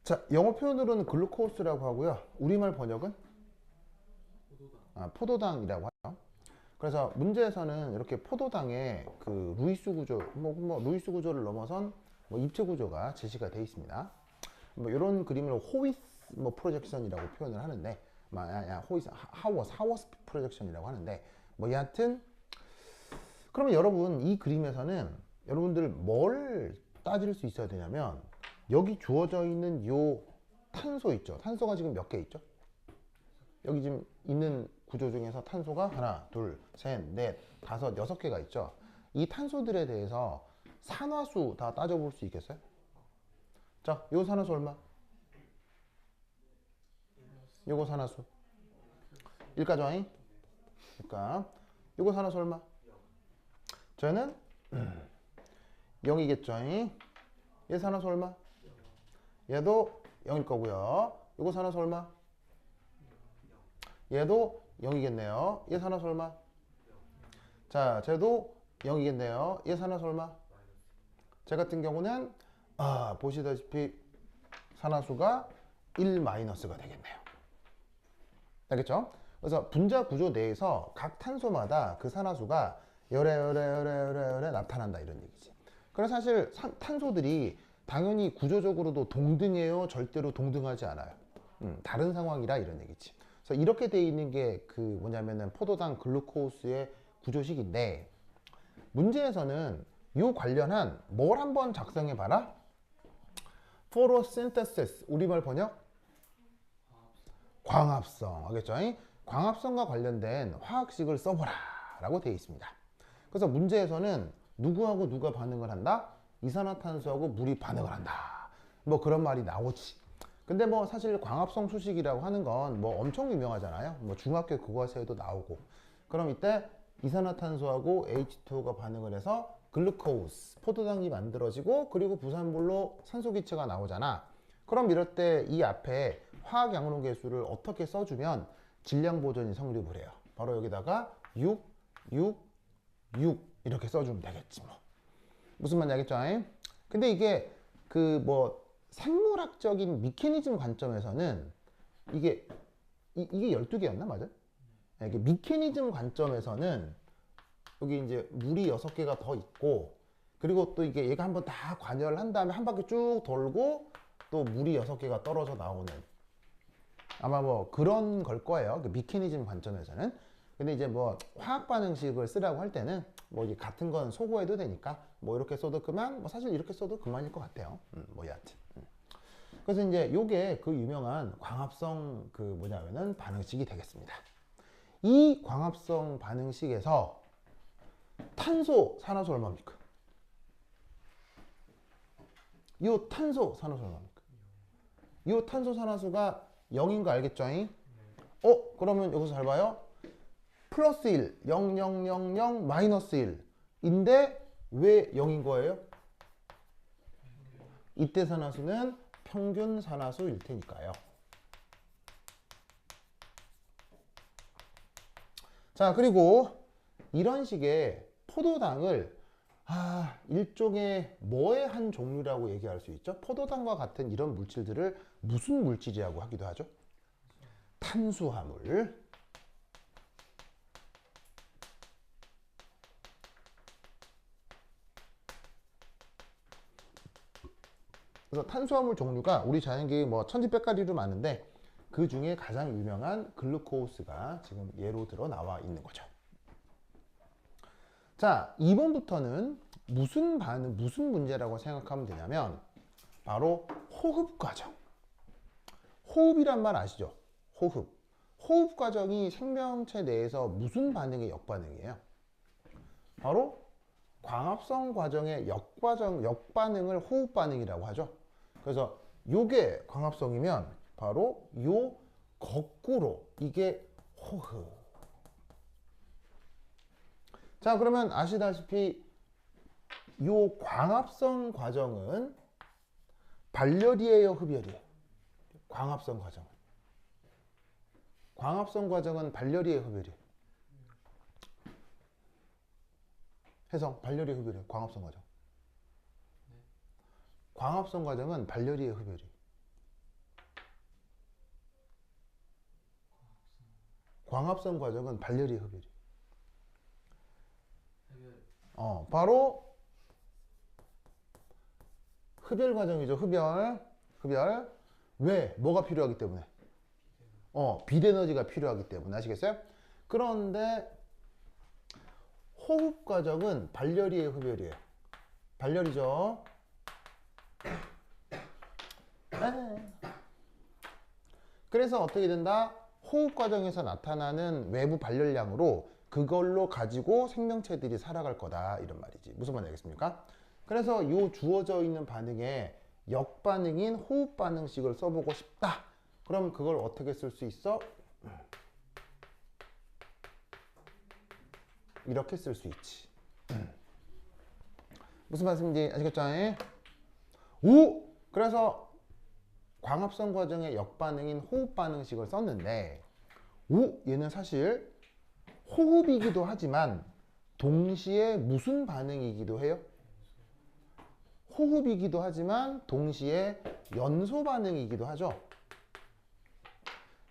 자, 영어 표현으로는 글루코스라고 하고요. 우리말 번역은 포도당이라고 하죠. 그래서 문제에서는 이렇게 포도당의 그 루이스 구조, 루이스 구조를 넘어선 입체 구조가 제시가 되어 있습니다. 이런 그림을 호위스 프로젝션이라고 표현을 하는데, 호위스 하워스 프로젝션이라고 하는데, 여하튼 그러면 여러분 이 그림에서는 여러분들 뭘 따질 수 있어야 되냐면, 여기 주어져 있는 요 탄소 있죠. 탄소가 지금 몇 개 있죠? 여기 지금 있는 구조 중에서 탄소가 하나, 둘, 셋, 넷, 다섯, 여섯 개가 있죠. 이 탄소들에 대해서 산화수 다 따져볼 수 있겠어요? 자, 요 산화수 얼마? 요거 산화수 1가죠잉? 그러니까 요거 산화수 얼마? 저는 0이겠죠잉? 얘 산화수 얼마? 얘도 0일 거고요. 요거 산화수 얼마? 얘도 0이겠네요. 얘 산화수 얼마? 자, 쟤도 0이겠네요. 얘 산화수 얼마? 제 같은 경우는 보시다시피 산화수가 1-가 되겠네요. 알겠죠? 그래서 분자 구조 내에서 각 탄소마다 그 산화수가 열에 나타난다 이런 얘기지. 그래서 사실 탄소들이 당연히 구조적으로도 동등해요. 절대로 동등하지 않아요. 다른 상황이라 이런 얘기지. 그래서 이렇게 돼 있는 게 그 뭐냐면은 포도당 글루코스의 구조식인데, 문제에서는 이 관련한 뭘 한번 작성해 봐라. photosynthesis, 우리말 번역 광합성, 알겠죠? 광합성과 관련된 화학식을 써보라 라고 되어 있습니다. 그래서 문제에서는 누구하고 누가 반응을 한다? 이산화탄소하고 물이 반응을 한다, 그런 말이 나오지. 근데 사실 광합성 수식이라고 하는 건 엄청 유명하잖아요. 중학교 국어사에도 나오고. 그럼 이때 이산화탄소하고 H2O가 반응을 해서 글루코스, 포도당이 만들어지고, 그리고 부산물로 산소기체가 나오잖아. 그럼 이럴 때 이 앞에 화학 양론 계수를 어떻게 써주면 질량 보존이 성립을 해요? 바로 여기다가 6, 6, 6 이렇게 써주면 되겠지 무슨 말인지 알겠죠? 근데 이게 생물학적인 미케니즘 관점에서는 이게 12개였나? 맞아? 이게 미케니즘 관점에서는 여기 이제 물이 6개가 더 있고, 그리고 또 이게 얘가 한번 다 관여를 한 다음에 한 바퀴 쭉 돌고 또 물이 6개가 떨어져 나오는, 아마 그런 걸 거예요. 그 미케니즘 관점에서는. 근데 이제 화학 반응식을 쓰라고 할 때는 이게 같은 건 소거해도 되니까 이렇게 써도 그만, 사실 이렇게 써도 그만일 것 같아요. 여하튼. 그래서 이제 요게 그 유명한 광합성 뭐냐면은 반응식이 되겠습니다. 이 광합성 반응식에서 탄소 산화수 얼마입니까? 요 탄소 산화수 얼마입니까? 요 탄소 산화수가 0인 거 알겠죠? 그러면 여기서 잘 봐요. 플러스 1, 0, 0, 0, 0, 마이너스 1인데 왜 0인 거예요? 이때 산화수는 평균 산화수일 테니까요. 자, 그리고 이런 식의 포도당을 일종의 뭐의 한 종류라고 얘기할 수 있죠? 포도당과 같은 이런 물질들을 무슨 물질이라고 하기도 하죠? 탄수화물. 그래서 탄수화물 종류가 우리 자연계에 천지백가리로 많은데, 그 중에 가장 유명한 글루코스가 지금 예로 들어 나와 있는 거죠. 자, 2번부터는 무슨 문제라고 생각하면 되냐면, 바로 호흡 과정. 호흡이란 말 아시죠? 호흡. 호흡 과정이 생명체 내에서 무슨 반응의 역반응이에요? 바로 광합성 과정의 역반응을 호흡 반응이라고 하죠. 그래서 요게 광합성이면 바로 요 거꾸로 이게 호흡. 자, 그러면 아시다시피 요 광합성 과정은 발열이에요, 흡열이에요? 광합성 과정은. 광합성 과정은 발열이에요, 흡열이에요? 해성, 발열이에요, 흡열이에요? 광합성 과정. 광합성 과정은 발열이에요, 흡열이에요? 광합성 과정은 발열이에요, 흡열이에요? 바로 흡열 과정이죠. 흡열. 왜? 뭐가 필요하기 때문에? 빛에너지가 필요하기 때문에. 아시겠어요? 그런데 호흡 과정은 발열이에요, 흡열이에요? 발열이죠. 네. 그래서 어떻게 된다? 호흡 과정에서 나타나는 외부 발열량으로 그걸로 가지고 생명체들이 살아갈 거다, 이런 말이지. 무슨 말인지 알겠습니까? 그래서 요 주어져 있는 반응에 역반응인 호흡 반응식을 써보고 싶다. 그럼 그걸 어떻게 쓸 수 있어? 이렇게 쓸 수 있지. 무슨 말씀인지 아시겠죠? 오! 그래서 광합성 과정의 역반응인 호흡 반응식을 썼는데, 얘는 사실 호흡이기도 하지만 동시에 무슨 반응이기도 해요? 호흡이기도 하지만 동시에 연소 반응이기도 하죠.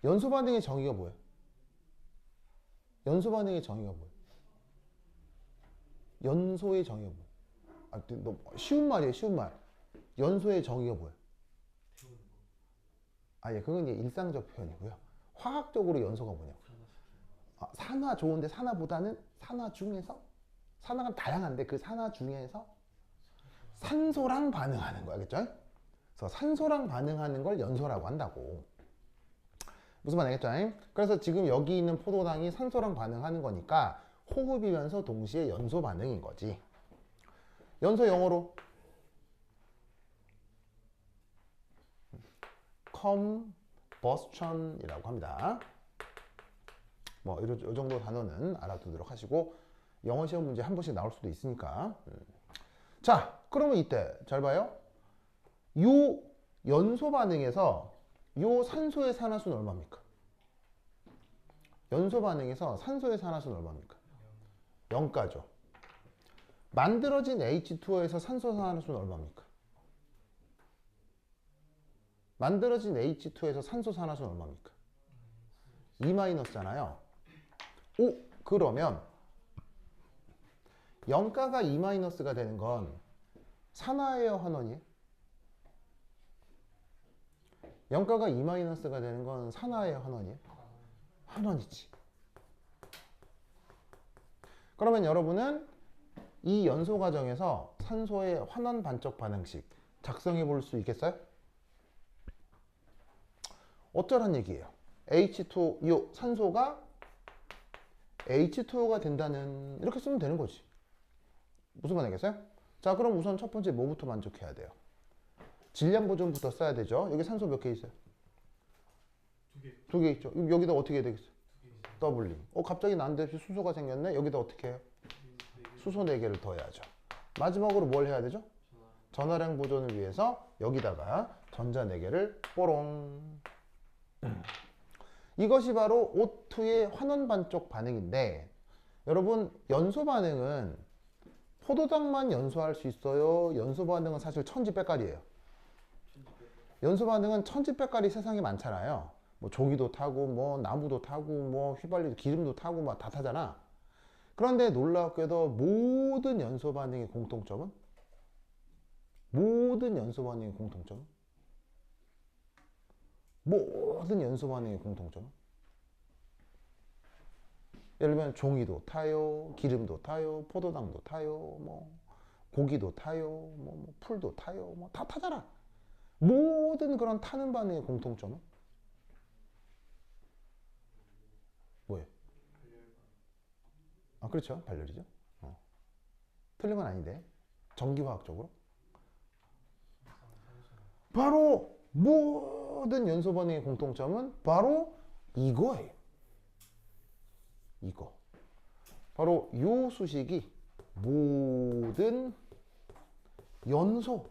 연소 반응의 정의가 뭐예요? 연소 반응의 정의가 뭐예요? 연소의 정의가 뭐예요? 쉬운 말이에요, 쉬운 말. 연소의 정의가 뭐예요? 예, 그건 이제 일상적 표현이고요. 화학적으로 연소가 뭐냐고. 산화 좋은데 산화보다는 산화 중에서, 산화가 다양한데 그 산화 중에서 산소랑 반응하는 거, 알겠죠? 그래서 산소랑 반응하는 걸 연소라고 한다고. 무슨 말 알겠죠? 그래서 지금 여기 있는 포도당이 산소랑 반응하는 거니까 호흡이면서 동시에 연소 반응인 거지. 연소 영어로 combustion이라고 합니다. 뭐 이 정도 단어는 알아두도록 하시고, 영어 시험 문제 한 번씩 나올 수도 있으니까. 자, 그러면 이때 잘 봐요. 요 연소 반응에서 요 산소의 산화수는 얼마입니까? 연소 반응에서 산소의 산화수는 얼마입니까? 0가죠. 만들어진 H2O에서 산소 산화수는 얼마입니까? 만들어진 H2에서 산소 산화수는 얼마입니까? 2-잖아요. 그러면 0가가 2-가 되는 건 산화예요, 환원이에요? 0가가 2-가 되는 건 산화예요, 환원이에요? 환원이지. 그러면 여러분은 이 연소 과정에서 산소의 환원 반쪽 반응식 작성해 볼 수 있겠어요? 어쩌란 얘기예요? H2O, 산소가 H2O가 된다는, 이렇게 쓰면 되는 거지. 무슨 말 알겠어요? 자, 그럼 우선 첫 번째 뭐부터 만족해야 돼요? 질량 보존부터 써야 되죠. 여기 산소 몇 개 있어요? 두 개 있죠. 여기다 어떻게 해야 되겠어요? 더블링. 갑자기 난데없이 수소가 생겼네? 여기다 어떻게 해요? 수소 4개를 더해야죠. 마지막으로 뭘 해야 되죠? 전화량 보존을 위해서 여기다가 전자 4개를 뽀롱. 이것이 바로 O2의 환원 반쪽 반응인데, 여러분 연소 반응은 포도당만 연소할 수 있어요? 연소 반응은 사실 천지백깔이에요. 연소 반응은 천지백깔이 세상에 많잖아요. 뭐 조기도 타고 뭐 나무도 타고 뭐 휘발유 기름도 타고 막 다 타잖아. 그런데 놀랍게도 모든 연소 반응의 공통점은 예를 들면 종이도 타요, 기름도 타요, 포도당도 타요, 뭐 고기도 타요, 뭐 풀도 타요, 뭐 다 타잖아. 모든 그런 타는 반응의 공통점은 뭐예요? 그렇죠. 발열이죠. 틀린 건 아닌데, 전기화학적으로 바로 모든 연소 반응의 공통점은 바로 이거예요. 이거. 바로 요 수식이 모든 연소의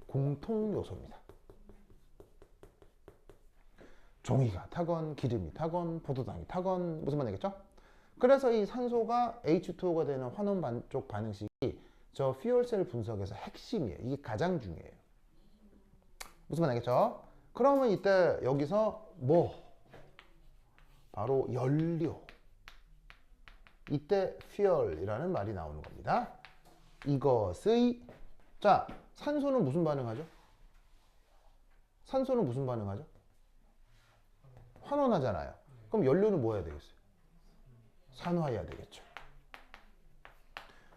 공통 요소입니다. 종이가 타건, 기름이 타건, 포도당이 타건, 무슨 말이겠죠? 그래서 이 산소가 H2O가 되는 환원 반쪽 반응식이 저 퓨얼셀 분석에서 핵심이에요. 이게 가장 중요해요. 무슨 말 알겠죠? 그러면 이때 여기서 뭐 바로 연료. 이때 fuel이라는 말이 나오는 겁니다. 이것의 자, 산소는 무슨 반응하죠? 산소는 무슨 반응하죠? 환원하잖아요. 그럼 연료는 뭐 해야 되겠어요? 산화해야 되겠죠.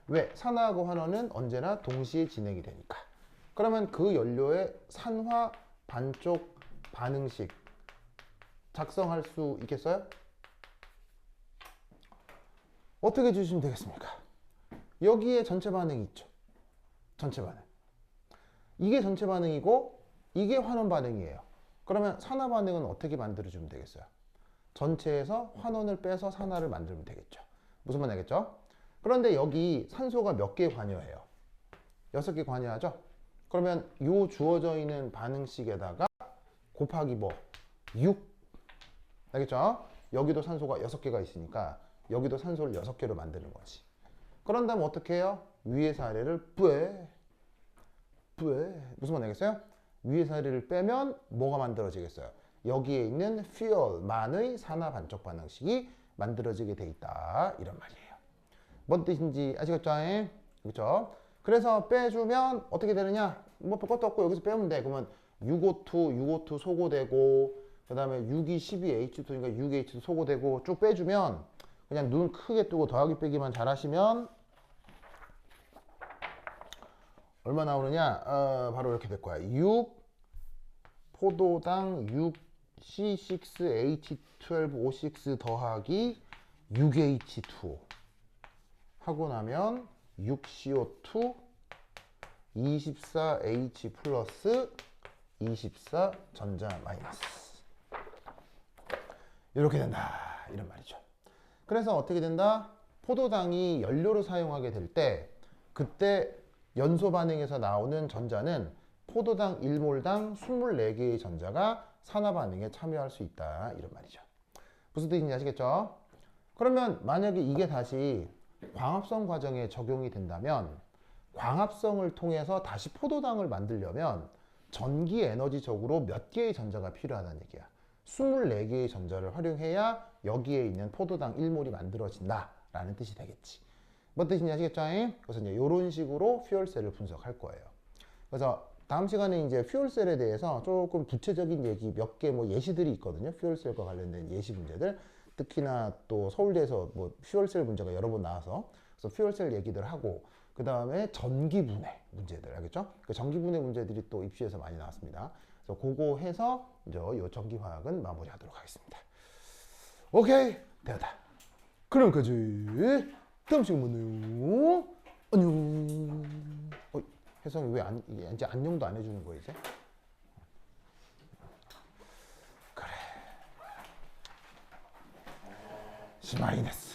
왜? 산화하고 환원은 언제나 동시에 진행이 되니까. 그러면 그 연료의 산화 반쪽 반응식 작성할 수 있겠어요? 어떻게 주시면 되겠습니까? 여기에 전체 반응이 있죠. 전체 반응. 이게 전체 반응이고 이게 환원 반응이에요. 그러면 산화 반응은 어떻게 만들어주면 되겠어요? 전체에서 환원을 빼서 산화를 만들면 되겠죠. 무슨 말 알겠죠? 그런데 여기 산소가 몇 개 관여해요? 6개 관여하죠? 그러면 요 주어져 있는 반응식에다가 곱하기 뭐? 6. 알겠죠? 여기도 산소가 6개가 있으니까 여기도 산소를 6개로 만드는 거지. 그런 다음 어떻게 해요? 위에서 아래를 뿌에. 무슨 말 알겠어요? 위에서 아래를 빼면 뭐가 만들어지겠어요? 여기에 있는 fuel만의 산화 반쪽 반응식이 만들어지게 돼 있다. 이런 말이에요. 뭔 뜻인지 아시겠죠? 그렇죠? 그래서 빼주면 어떻게 되느냐? 뭐 별것도 없고 여기서 빼면 돼. 그러면 6O2 소고되고 그 다음에 6E12H2니까 6H2 소고되고 쭉 빼주면 그냥 눈 크게 뜨고 더하기 빼기만 잘 하시면 얼마 나오느냐? 바로 이렇게 될 거야. 6 포도당 6C6H12O6 더하기 6H2O 하고 나면 6CO2 24H 플러스 24 전자 마이너스 이렇게 된다. 이런 말이죠. 그래서 어떻게 된다? 포도당이 연료로 사용하게 될 때 그때 연소 반응에서 나오는 전자는 포도당 1몰당 24개의 전자가 산화 반응에 참여할 수 있다. 이런 말이죠. 무슨 뜻인지 아시겠죠? 그러면 만약에 이게 다시 광합성 과정에 적용이 된다면 광합성을 통해서 다시 포도당을 만들려면 전기 에너지적으로 몇 개의 전자가 필요하다는 얘기야. 24개의 전자를 활용해야 여기에 있는 포도당 1몰이 만들어진다 라는 뜻이 되겠지. 뭔 뜻인지 아시겠죠? 그래서 이제 이런 식으로 퓨얼셀을 분석할 거예요. 그래서 다음 시간에 이제 퓨얼셀에 대해서 조금 구체적인 얘기 몇 개 뭐 예시들이 있거든요. 퓨얼셀과 관련된 예시 문제들. 특히나 또 서울대에서 뭐 퓨얼셀 문제가 여러 번 나와서 그래서 퓨얼셀 얘기들 하고 그 다음에 전기분해 문제들 알겠죠? 그 전기분해 문제들이 또 입시에서 많이 나왔습니다. 그래서 그거 해서 이제 요 전기화학은 마무리하도록 하겠습니다. 오케이 되었다. 그럼까지 다음 시간 만나요. 안녕. 혜성이 왜 이제 안녕도 안 해주는 거야 이제? 그래. 시마이네스.